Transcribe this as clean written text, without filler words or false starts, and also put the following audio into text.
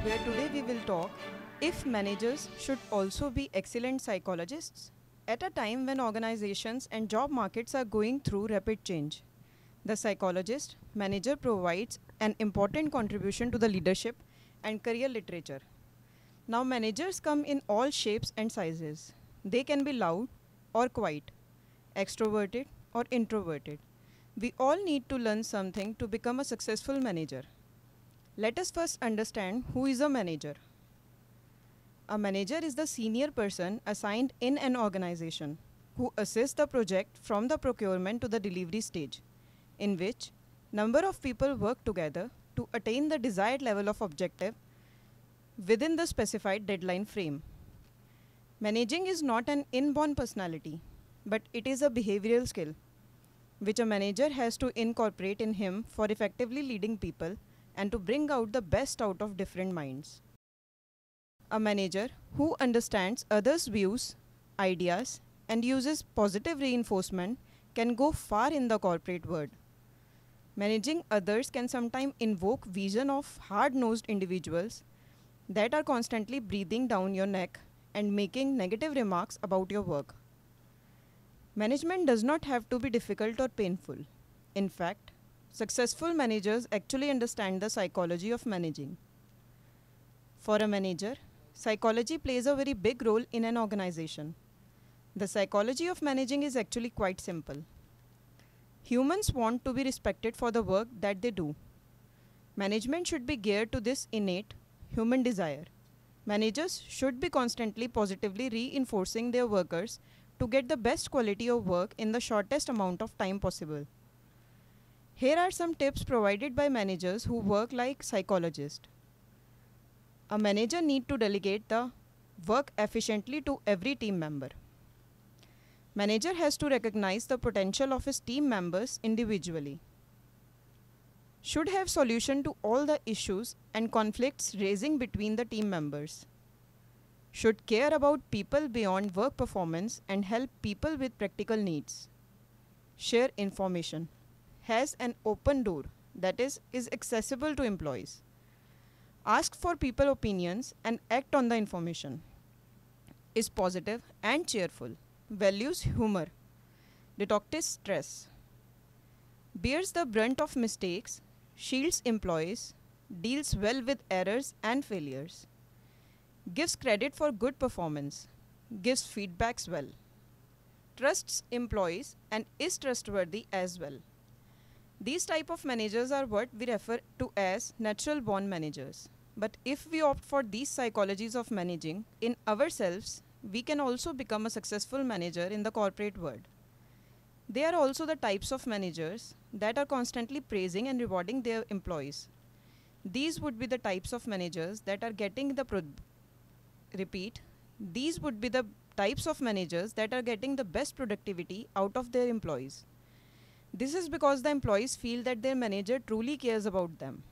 where today we will talk if managers should also be excellent psychologists. At a time when organizations and job markets are going through rapid change, the psychologist manager provides an important contribution to the leadership and career literature. Now, managers come in all shapes and sizes. They can be loud or quiet, extroverted or introverted. We all need to learn something to become a successful manager. Let us first understand who is a manager. A manager is the senior person assigned in an organization who assists the project from the procurement to the delivery stage, in which number of people work together to attain the desired level of objective within the specified deadline frame. Managing is not an inborn personality, but it is a behavioral skill which a manager has to incorporate in him for effectively leading people and to bring out the best out of different minds. A manager who understands others' views, ideas, and uses positive reinforcement can go far in the corporate world. Managing others can sometimes invoke vision of hard-nosed individuals that are constantly breathing down your neck and making negative remarks about your work. Management does not have to be difficult or painful. In fact, successful managers actually understand the psychology of managing. For a manager, psychology plays a very big role in an organization. The psychology of managing is actually quite simple. Humans want to be respected for the work that they do. Management should be geared to this innate human desire. Managers should be constantly positively reinforcing their workers to get the best quality of work in the shortest amount of time possible. Here are some tips provided by managers who work like psychologists. A manager needs to delegate the work efficiently to every team member. Manager has to recognize the potential of his team members individually. Should have solution to all the issues and conflicts raising between the team members. Should care about people beyond work performance and help people with practical needs. Share information. Has an open door, that is accessible to employees. Ask for people opinions and act on the information. Is positive and cheerful. Values humor. Detects stress. Bears the brunt of mistakes. Shields employees. Deals well with errors and failures. Gives credit for good performance. Gives feedbacks well. Trusts employees and is trustworthy as well. These type of managers are what we refer to as natural born managers. But if we opt for these psychologies of managing in ourselves, we can also become a successful manager in the corporate world. They are also the types of managers that are constantly praising and rewarding their employees. These would be the types of managers that are getting the these would be the types of managers that are getting the best productivity out of their employees. This is because the employees feel that their manager truly cares about them.